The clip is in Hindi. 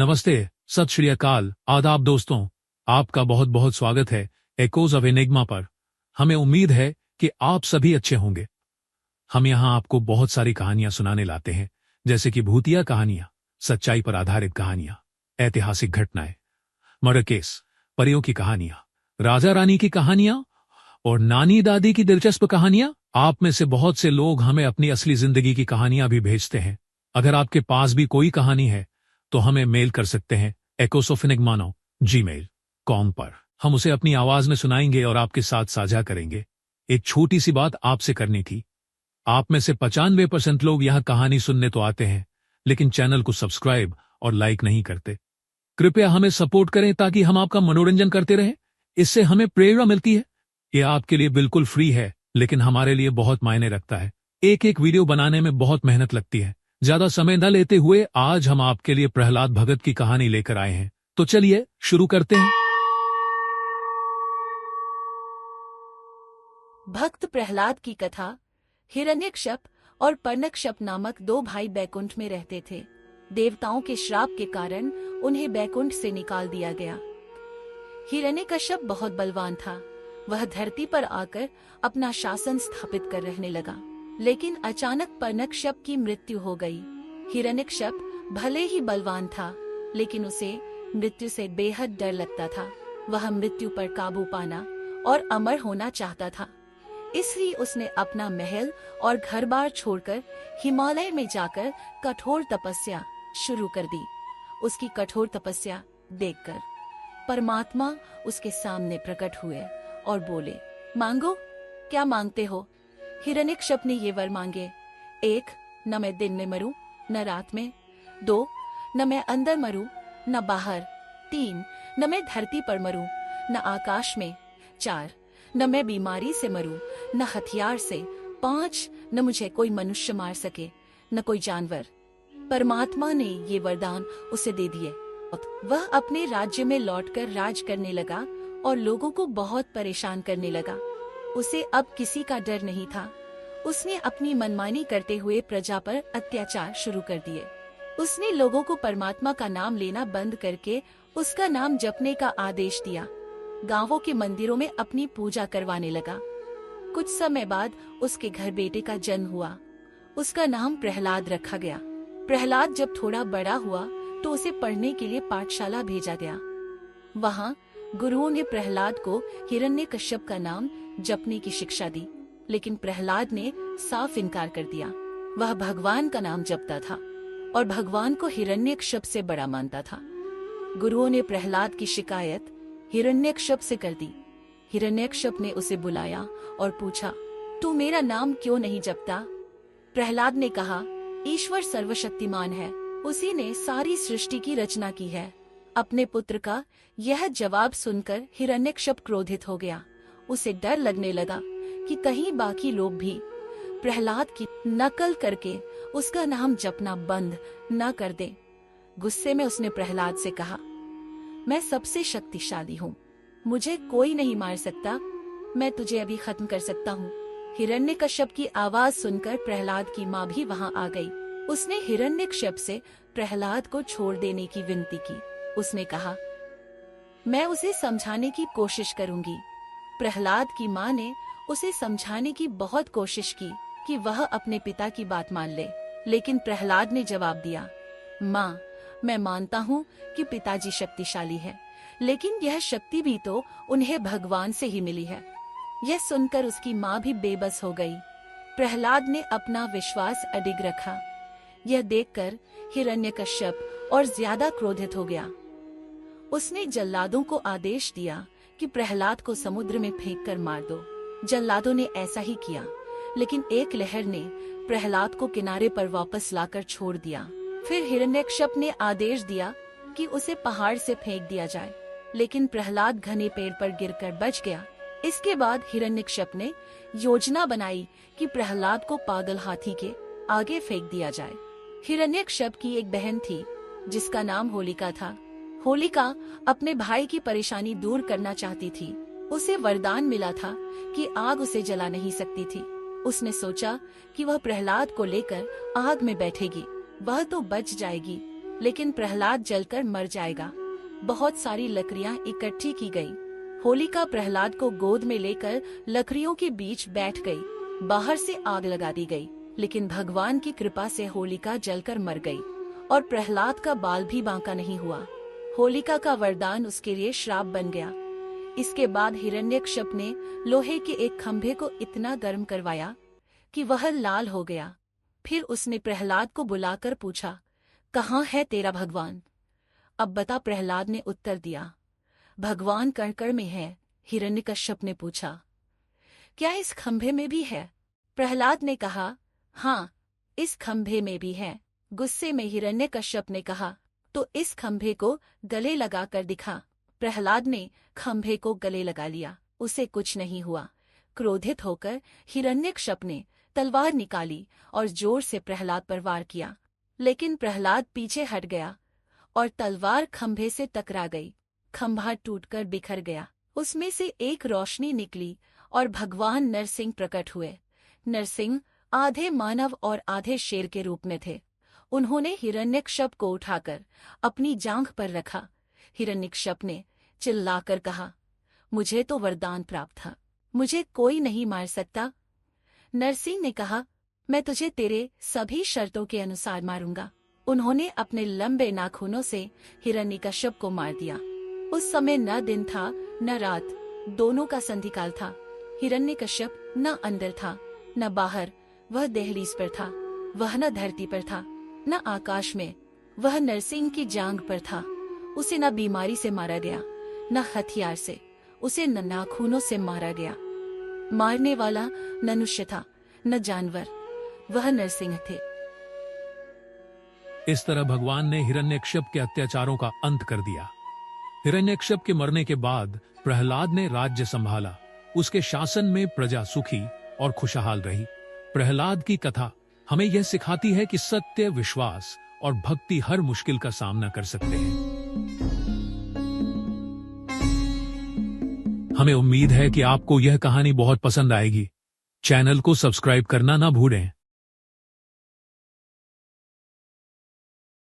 नमस्ते, सत श्री अकाल, आदाब दोस्तों। आपका बहुत बहुत स्वागत है एकोज ऑफ एनिग्मा पर। हमें उम्मीद है कि आप सभी अच्छे होंगे। हम यहाँ आपको बहुत सारी कहानियां सुनाने लाते हैं, जैसे कि भूतिया कहानियां, सच्चाई पर आधारित कहानियां, ऐतिहासिक घटनाएं, मर्डर केस, परियों की कहानियां, राजा रानी की कहानियां और नानी दादी की दिलचस्प कहानियां। आप में से बहुत से लोग हमें अपनी असली जिंदगी की कहानियां भी भेजते हैं। अगर आपके पास भी कोई कहानी है तो हमें मेल कर सकते हैं echosofinigmano@gmail.com पर। हम उसे अपनी आवाज में सुनाएंगे और आपके साथ साझा करेंगे। एक छोटी सी बात आपसे करनी थी। आप में से 95% लोग यहां कहानी सुनने तो आते हैं, लेकिन चैनल को सब्सक्राइब और लाइक नहीं करते। कृपया हमें सपोर्ट करें ताकि हम आपका मनोरंजन करते रहें। इससे हमें प्रेरणा मिलती है। यह आपके लिए बिल्कुल फ्री है, लेकिन हमारे लिए बहुत मायने रखता है। एक एक वीडियो बनाने में बहुत मेहनत लगती है। ज्यादा समय न लेते हुए आज हम आपके लिए प्रहलाद भगत की कहानी लेकर आए हैं। तो चलिए शुरू करते हैं। भक्त प्रहलाद की कथा। हिरण्यकश्यप और पर्णकश्यप नामक दो भाई बैकुंठ में रहते थे। देवताओं के श्राप के कारण उन्हें बैकुंठ से निकाल दिया गया। हिरण्यकश्यप बहुत बलवान था। वह धरती पर आकर अपना शासन स्थापित कर रहने लगा, लेकिन अचानक पर्णकश्यप की मृत्यु हो गई। हिरण्यकश्यप भले ही बलवान था, लेकिन उसे मृत्यु से बेहद डर लगता था। वह मृत्यु पर काबू पाना और अमर होना चाहता था। इसलिए उसने अपना महल और घर-बार छोड़कर हिमालय में जाकर कठोर तपस्या शुरू कर दी। उसकी कठोर तपस्या देखकर परमात्मा उसके सामने प्रकट हुए और बोले, मांगो, क्या मांगते हो? हिरण्यकश्यप ने ये वर मांगे। 1, न मैं दिन में मरूं न रात में। 2, न मैं अंदर मरूं न बाहर। 3, न मैं धरती पर मरूं न आकाश में। 4, न मैं बीमारी से मरूं न हथियार से। 5, न मुझे कोई मनुष्य मार सके न कोई जानवर। परमात्मा ने ये वरदान उसे दे दिए। वह अपने राज्य में लौटकर राज करने लगा और लोगों को बहुत परेशान करने लगा। उसे अब किसी का डर नहीं था। उसने अपनी मनमानी करते हुए प्रजा पर अत्याचार शुरू कर दिए। उसने लोगों को परमात्मा का नाम लेना बंद करके उसका नाम जपने का आदेश दिया। गांवों के मंदिरों में अपनी पूजा करवाने लगा। कुछ समय बाद उसके घर बेटे का जन्म हुआ। उसका नाम प्रहलाद रखा गया। प्रहलाद जब थोड़ा बड़ा हुआ तो उसे पढ़ने के लिए पाठशाला भेजा गया। वहाँ गुरुओं ने प्रहलाद को हिरण्यकश्यप का नाम जपने की शिक्षा दी, लेकिन प्रहलाद ने साफ इनकार कर दिया। वह भगवान का नाम जपता था और भगवान को हिरण्यकश्यप से बड़ा मानता था। गुरुओं ने प्रहलाद की शिकायत हिरण्यकश्यप से कर दी। हिरण्यकश्यप ने उसे बुलाया और पूछा, तू मेरा नाम क्यों नहीं जपता? प्रहलाद ने कहा, ईश्वर सर्वशक्तिमान है, उसी ने सारी सृष्टि की रचना की है। अपने पुत्र का यह जवाब सुनकर हिरण्यकश्यप क्रोधित हो गया। उसे डर लगने लगा कि कहीं बाकी लोग भी प्रहलाद की नकल करके उसका नाम जपना बंद न कर दें। गुस्से में उसने प्रहलाद से कहा, मैं सबसे शक्तिशाली हूँ, मुझे कोई नहीं मार सकता, मैं तुझे अभी खत्म कर सकता हूँ। हिरण्यकश्यप की आवाज सुनकर प्रहलाद की माँ भी वहाँ आ गई। उसने हिरण्यकश्यप से प्रहलाद को छोड़ देने की विनती की। उसने कहा, मैं उसे समझाने की कोशिश करूंगी। प्रहलाद की माँ ने उसे समझाने की बहुत कोशिश की कि वह अपने पिता की बात मान ले, लेकिन प्रहलाद ने जवाब दिया, माँ, मैं मानता हूँ कि पिताजी शक्तिशाली है, लेकिन यह शक्ति भी तो उन्हें भगवान से ही मिली है। यह सुनकर उसकी माँ भी बेबस हो गई। प्रहलाद ने अपना विश्वास अडिग रखा। यह देखकर हिरण्यकश्यप और ज्यादा क्रोधित हो गया। उसने जल्लादों को आदेश दिया कि प्रहलाद को समुद्र में फेंककर मार दो। जल्लादों ने ऐसा ही किया, लेकिन एक लहर ने प्रहलाद को किनारे पर वापस लाकर छोड़ दिया। फिर हिरण्यकश्यप ने आदेश दिया कि उसे पहाड़ से फेंक दिया जाए, लेकिन प्रहलाद घने पेड़ पर गिरकर बच गया। इसके बाद हिरण्यकश्यप ने योजना बनाई कि प्रहलाद को पागल हाथी के आगे फेंक दिया जाए। हिरण्यकश्यप की एक बहन थी जिसका नाम होलिका था। होलिका अपने भाई की परेशानी दूर करना चाहती थी। उसे वरदान मिला था कि आग उसे जला नहीं सकती थी। उसने सोचा कि वह प्रहलाद को लेकर आग में बैठेगी, वह तो बच जाएगी। लेकिन प्रहलाद जलकर मर जाएगा। बहुत सारी लकड़ियां इकट्ठी की गई। होलिका प्रहलाद को गोद में लेकर लकड़ियों के बीच बैठ गई। बाहर से आग लगा दी गई, लेकिन भगवान की कृपा से होलिका जलकर मर गई और प्रहलाद का बाल भी बांका नहीं हुआ। होलिका का वरदान उसके लिए श्राप बन गया। इसके बाद हिरण्यकश्यप ने लोहे के एक खंभे को इतना गर्म करवाया कि वह लाल हो गया। फिर उसने प्रहलाद को बुलाकर पूछा, कहाँ है तेरा भगवान? अब बता, प्रहलाद ने उत्तर दिया, भगवान कण में है। हिरण्यकश्यप ने पूछा, क्या इस खंभे में भी है? प्रहलाद ने कहा, हाँ, इस खंभे में भी है। गुस्से में हिरण्यकश्यप ने कहा, तो इस खंभे को गले लगा कर दिखा। प्रहलाद ने खंभे को गले लगा लिया, उसे कुछ नहीं हुआ। क्रोधित होकर हिरण्यकश्यप ने तलवार निकाली और जोर से प्रहलाद पर वार किया, लेकिन प्रहलाद पीछे हट गया और तलवार खंभे से टकरा गई। खंभा टूटकर बिखर गया। उसमें से एक रोशनी निकली और भगवान नरसिंह प्रकट हुए। नरसिंह आधे मानव और आधे शेर के रूप में थे। उन्होंने हिरण्यकश्यप को उठाकर अपनी जांघ पर रखा। हिरण्यकश्यप ने चिल्लाकर कहा, मुझे तो वरदान प्राप्त था, मुझे कोई नहीं मार सकता। नरसिंह ने कहा, मैं तुझे तेरे सभी शर्तों के अनुसार मारूंगा। उन्होंने अपने लंबे नाखूनों से हिरण्यकश्यप को मार दिया। उस समय न दिन था न रात, दोनों का संधिकाल था। हिरण्यकश्यप न अंदर था न बाहर, वह दहलीज पर था। वह न धरती पर था न आकाश में, वह नरसिंह की जांघ पर था। उसे न बीमारी से मारा गया न हथियार से, उसे न नाखूनों से मारा गया। मारने वाला न मनुष्य था न जानवर, वह नरसिंह थे। इस तरह भगवान ने हिरण्यकश्यप के अत्याचारों का अंत कर दिया। हिरण्यकश्यप के मरने के बाद प्रहलाद ने राज्य संभाला। उसके शासन में प्रजा सुखी और खुशहाल रही। प्रहलाद की कथा हमें यह सिखाती है कि सत्य, विश्वास और भक्ति हर मुश्किल का सामना कर सकते हैं। हमें उम्मीद है कि आपको यह कहानी बहुत पसंद आएगी। चैनल को सब्सक्राइब करना ना भूलें।